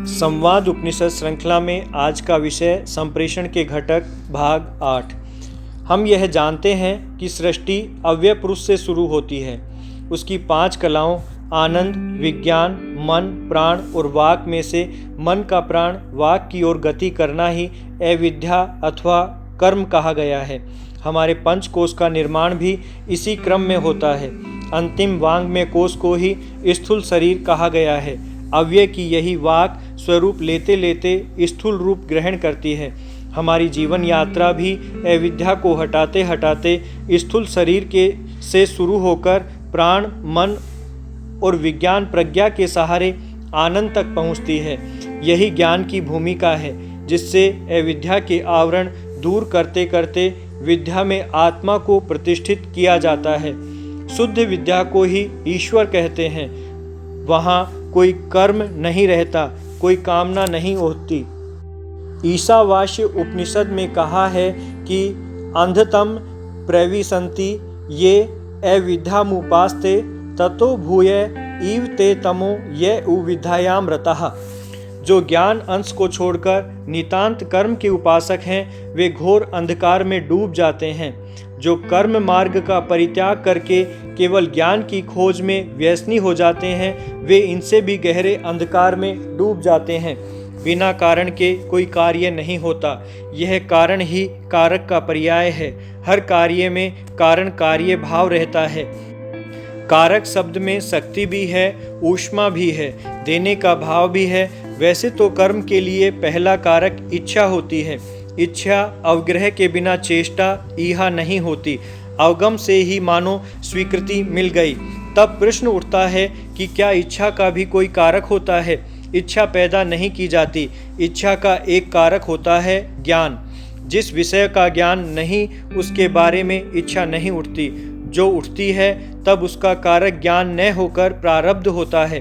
संवाद उपनिषद श्रृंखला में आज का विषय संप्रेषण के घटक भाग 8। हम यह जानते हैं कि सृष्टि अव्यय पुरुष से शुरू होती है। उसकी 5 कलाओं आनंद, विज्ञान, मन, प्राण और वाक में से मन का प्राण वाक की ओर गति करना ही अविद्या अथवा कर्म कहा गया है। हमारे पंचकोश का निर्माण भी इसी क्रम में होता है। अंतिम वांग में कोश को ही स्थूल शरीर कहा गया है। अव्यय की यही वाक स्वरूप लेते लेते स्थूल रूप ग्रहण करती है। हमारी जीवन यात्रा भी अविद्या को हटाते हटाते स्थूल शरीर के से शुरू होकर प्राण, मन और विज्ञान प्रज्ञा के सहारे आनंद तक पहुँचती है। यही ज्ञान की भूमिका है, जिससे अविद्या के आवरण दूर करते करते विद्या में आत्मा को प्रतिष्ठित किया जाता है। शुद्ध विद्या को ही ईश्वर कहते हैं। वहाँ कोई कर्म नहीं रहता, कोई कामना नहीं होती। ईशावास्य उपनिषद में कहा है कि अंधतम प्रविशन्ति ये अविद्यामुपास्ते ततो भूय इव ते तमो ये उविद्यायाम रतः। जो ज्ञान अंश को छोड़कर नितांत कर्म के उपासक हैं, वे घोर अंधकार में डूब जाते हैं। जो कर्म मार्ग का परित्याग करके केवल ज्ञान की खोज में व्यसनी हो जाते हैं, वे इनसे भी गहरे अंधकार में डूब जाते हैं। बिना कारण के कोई कार्य नहीं होता। यह कारण ही कारक का पर्याय है। हर कार्य में कारण कार्य भाव रहता है। कारक शब्द में शक्ति भी है, ऊष्मा भी है, देने का भाव भी है। वैसे तो कर्म के लिए पहला कारक इच्छा होती है। इच्छा अवग्रह के बिना चेष्टा ईहा नहीं होती। अवगम से ही मानो स्वीकृति मिल गई। तब प्रश्न उठता है कि क्या इच्छा का भी कोई कारक होता है? इच्छा पैदा नहीं की जाती। इच्छा का एक कारक होता है ज्ञान। जिस विषय का ज्ञान नहीं, उसके बारे में इच्छा नहीं उठती। जो उठती है तब उसका कारक ज्ञान न होकर प्रारब्ध होता है।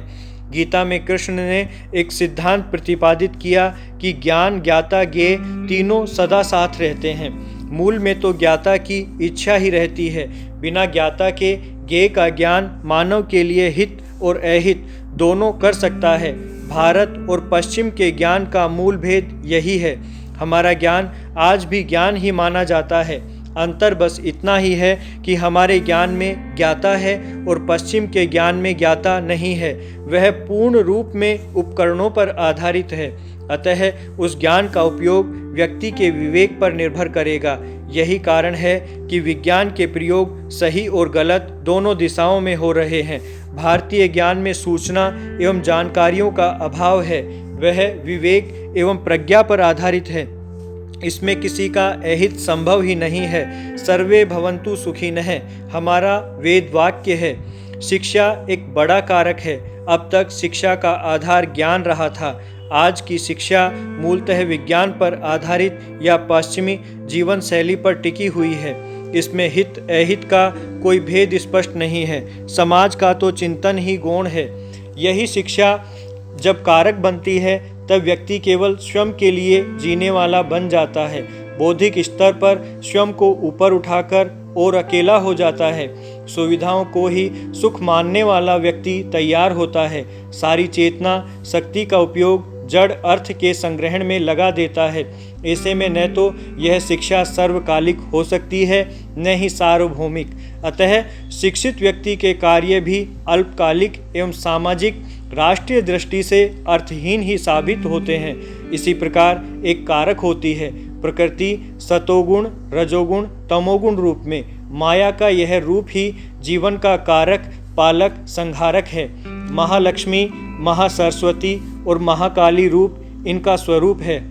गीता में कृष्ण ने एक सिद्धांत प्रतिपादित किया कि ज्ञान, ज्ञाता, ज्ञेय तीनों सदा साथ रहते हैं। मूल में तो ज्ञाता की इच्छा ही रहती है। बिना ज्ञाता के ज्ञेय का ज्ञान मानव के लिए हित और अहित दोनों कर सकता है। भारत और पश्चिम के ज्ञान का मूल भेद यही है। हमारा ज्ञान आज भी ज्ञान ही माना जाता है। अंतर बस इतना ही है कि हमारे ज्ञान में ज्ञाता है और पश्चिम के ज्ञान में ज्ञाता नहीं है। वह पूर्ण रूप में उपकरणों पर आधारित है। अतः उस ज्ञान का उपयोग व्यक्ति के विवेक पर निर्भर करेगा। यही कारण है कि विज्ञान के प्रयोग सही और गलत दोनों दिशाओं में हो रहे हैं। भारतीय ज्ञान में सूचना एवं जानकारियों का अभाव है। वह विवेक एवं प्रज्ञा पर आधारित है। इसमें किसी का अहित संभव ही नहीं है। सर्वे भवन्तु सुखिनः हमारा वेद वाक्य है। शिक्षा एक बड़ा कारक है। अब तक शिक्षा का आधार ज्ञान रहा था। आज की शिक्षा मूलतः विज्ञान पर आधारित या पश्चिमी जीवन शैली पर टिकी हुई है। इसमें हित अहित का कोई भेद स्पष्ट नहीं है। समाज का तो चिंतन ही गौण है। यही शिक्षा जब कारक बनती है, तब व्यक्ति केवल स्वयं के लिए जीने वाला बन जाता है। बौद्धिक स्तर पर स्वयं को ऊपर उठाकर और अकेला हो जाता है। सुविधाओं को ही सुख मानने वाला व्यक्ति तैयार होता है। सारी चेतना शक्ति का उपयोग जड़ अर्थ के संग्रहण में लगा देता है। ऐसे में न तो यह शिक्षा सर्वकालिक हो सकती है, न ही सार्वभौमिक। अतः शिक्षित व्यक्ति के कार्य भी अल्पकालिक एवं सामाजिक राष्ट्रीय दृष्टि से अर्थहीन ही साबित होते हैं। इसी प्रकार एक कारक होती है प्रकृति। सतोगुण, रजोगुण, तमोगुण रूप में माया का यह रूप ही जीवन का कारक, पालक, संहारक है। महालक्ष्मी, महासरस्वती और महाकाली रूप इनका स्वरूप है।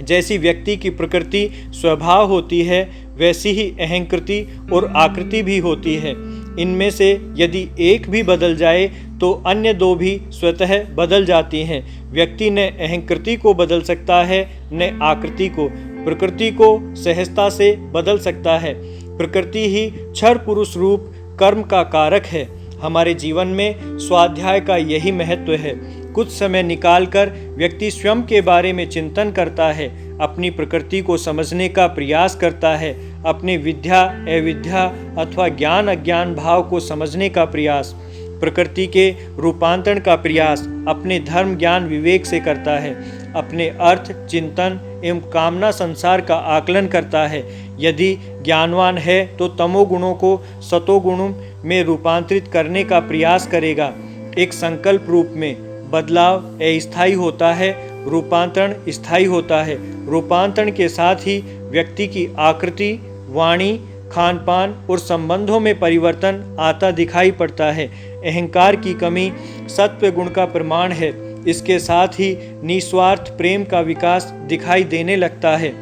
जैसी व्यक्ति की प्रकृति स्वभाव होती है, वैसी ही अहंकृति और आकृति भी होती है। इनमें से यदि एक भी बदल जाए तो अन्य दो भी स्वतः बदल जाती हैं। व्यक्ति न अहंकृति को बदल सकता है, न आकृति को। प्रकृति को सहजता से बदल सकता है। प्रकृति ही क्षर पुरुष रूप कर्म का कारक है। हमारे जीवन में स्वाध्याय का यही महत्व है। कुछ समय निकालकर व्यक्ति स्वयं के बारे में चिंतन करता है, अपनी प्रकृति को समझने का प्रयास करता है, अपनी विद्या अविद्या अथवा ज्ञान अज्ञान भाव को समझने का प्रयास। प्रकृति के रूपांतरण का प्रयास अपने धर्म ज्ञान विवेक से करता है, अपने अर्थ चिंतन एवं कामना संसार का आकलन करता है। यदि ज्ञानवान है तो तमोगुणों को सतोगुणों में रूपांतरित करने का प्रयास करेगा। एक संकल्प रूप में बदलाव अस्थायी होता है, रूपांतरण स्थायी होता है। रूपांतरण के साथ ही व्यक्ति की आकृति, वाणी, खान पान और संबंधों में परिवर्तन आता दिखाई पड़ता है। अहंकार की कमी सत्व गुण का प्रमाण है। इसके साथ ही निस्वार्थ प्रेम का विकास दिखाई देने लगता है।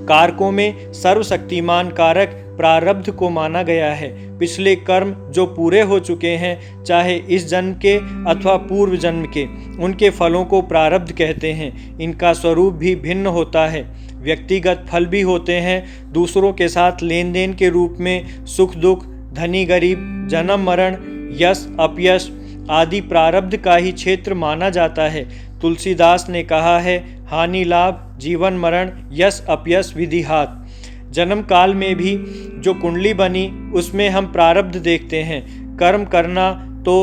कारकों में सर्वशक्तिमान कारक प्रारब्ध को माना गया है। पिछले कर्म जो पूरे हो चुके हैं, चाहे इस जन्म के अथवा पूर्व जन्म के, उनके फलों को प्रारब्ध कहते हैं। इनका स्वरूप भी भिन्न होता है। व्यक्तिगत फल भी होते हैं। दूसरों के साथ लेन देन के रूप में सुख दुख, धनी गरीब, जन्म मरण, यश अपयश आदि प्रारब्ध का ही क्षेत्र माना जाता है। तुलसीदास ने कहा है, हानि लाभ, जीवन मरण, यश अपयश विधि हाथ। जन्म काल में भी जो कुंडली बनी उसमें हम प्रारब्ध देखते हैं। कर्म करना तो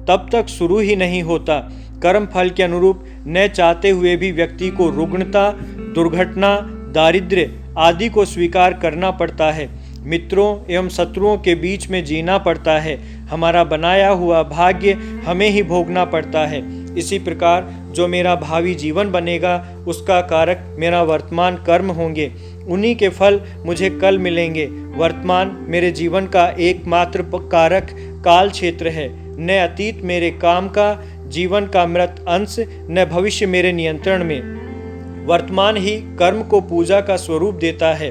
तब तक शुरू ही नहीं होता। कर्म फल के अनुरूप न चाहते हुए भी व्यक्ति को रुग्णता, दुर्घटना, दारिद्र्य आदि को स्वीकार करना पड़ता है। मित्रों एवं शत्रुओं के बीच में जीना पड़ता है। हमारा बनाया हुआ भाग्य हमें ही भोगना पड़ता है। इसी प्रकार जो मेरा भावी जीवन बनेगा उसका कारक मेरा वर्तमान कर्म होंगे। उन्हीं के फल मुझे कल मिलेंगे। वर्तमान मेरे जीवन का एकमात्र कारक काल क्षेत्र है। न अतीत मेरे काम का, जीवन का मृत अंश, न भविष्य मेरे नियंत्रण में। वर्तमान ही कर्म को पूजा का स्वरूप देता है।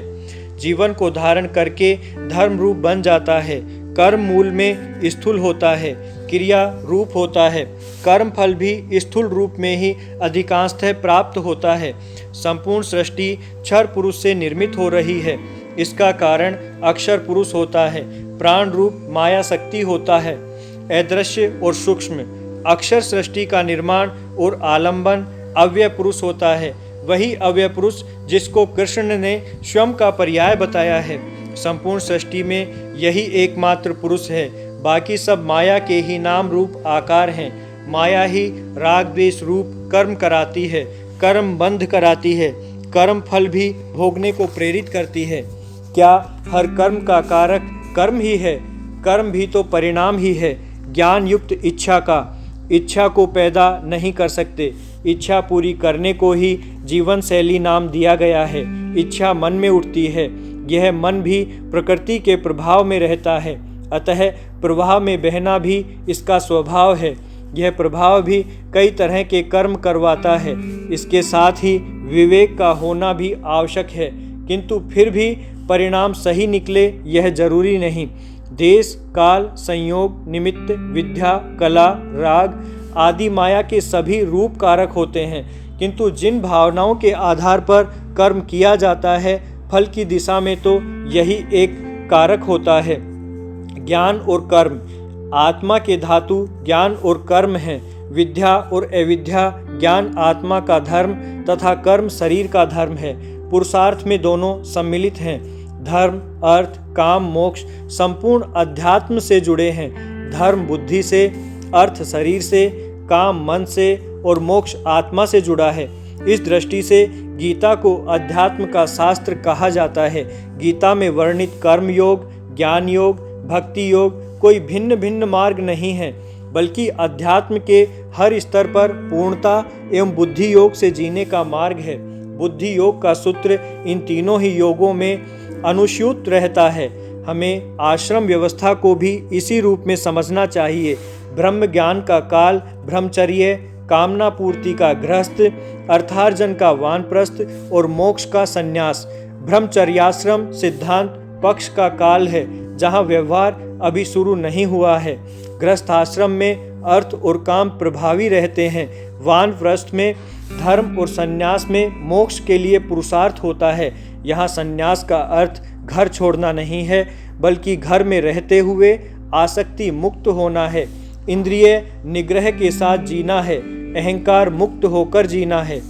जीवन को धारण करके धर्म रूप बन जाता है। कर्म मूल में स्थूल होता है, क्रिया रूप होता है। कर्म फल भी स्थूल रूप में ही अधिकांशतः प्राप्त होता है। संपूर्ण सृष्टि क्षर पुरुष से निर्मित हो रही है। इसका कारण अक्षर पुरुष होता है। प्राण रूप माया शक्ति होता है, अदृश्य और सूक्ष्म। अक्षर सृष्टि का निर्माण और आलंबन अव्यय पुरुष होता है। वही अव्यय पुरुष जिसको कृष्ण ने स्वयं का पर्याय बताया है। संपूर्ण सृष्टि में यही एकमात्र पुरुष है। बाकी सब माया के ही नाम रूप आकार हैं। माया ही राग द्वेष रूप कर्म कराती है, कर्म बंध कराती है, कर्म फल भी भोगने को प्रेरित करती है। क्या हर कर्म का कारक कर्म ही है? कर्म भी तो परिणाम ही है ज्ञान युक्त इच्छा का। इच्छा को पैदा नहीं कर सकते। इच्छा पूरी करने को ही जीवन शैली नाम दिया गया है। इच्छा मन में उठती है। यह मन भी प्रकृति के प्रभाव में रहता है, अतः प्रवाह में बहना भी इसका स्वभाव है। यह प्रभाव भी कई तरह के कर्म करवाता है। इसके साथ ही विवेक का होना भी आवश्यक है, किंतु फिर भी परिणाम सही निकले यह जरूरी नहीं। देश काल संयोग निमित्त विद्या कला राग आदि माया के सभी रूप कारक होते हैं, किंतु जिन भावनाओं के आधार पर कर्म किया जाता है फल की दिशा में तो यही एक कारक होता है। ज्ञान और कर्म आत्मा के धातु ज्ञान और कर्म हैं। विद्या और अविद्या ज्ञान आत्मा का धर्म तथा कर्म शरीर का धर्म है। पुरुषार्थ में दोनों सम्मिलित हैं। धर्म अर्थ काम मोक्ष संपूर्ण अध्यात्म से जुड़े हैं। धर्म बुद्धि से, अर्थ शरीर से, काम मन से और मोक्ष आत्मा से जुड़ा है। इस दृष्टि से गीता को अध्यात्म का शास्त्र कहा जाता है। गीता में वर्णित कर्म योग, ज्ञान योग, भक्ति योग कोई भिन्न भिन्न मार्ग नहीं है, बल्कि अध्यात्म के हर स्तर पर पूर्णता एवं बुद्धि योग से जीने का मार्ग है। बुद्धि योग का सूत्र इन तीनों ही योगों में अनुस्यूत रहता है। हमें आश्रम व्यवस्था को भी इसी रूप में समझना चाहिए। ब्रह्म ज्ञान का काल ब्रह्मचर्य, कामना पूर्ति का गृहस्थ, अर्थार्जन का वानप्रस्थ और मोक्ष का संन्यास। ब्रह्मचर्याश्रम सिद्धांत पक्ष का काल है जहाँ व्यवहार अभी शुरू नहीं हुआ है। गृहस्थाश्रम में अर्थ और काम प्रभावी रहते हैं। वानप्रस्थ में धर्म और संन्यास में मोक्ष के लिए पुरुषार्थ होता है। यहाँ संन्यास का अर्थ घर छोड़ना नहीं है, बल्कि घर में रहते हुए आसक्ति मुक्त होना है। इंद्रिय निग्रह के साथ जीना है, अहंकार मुक्त होकर जीना है।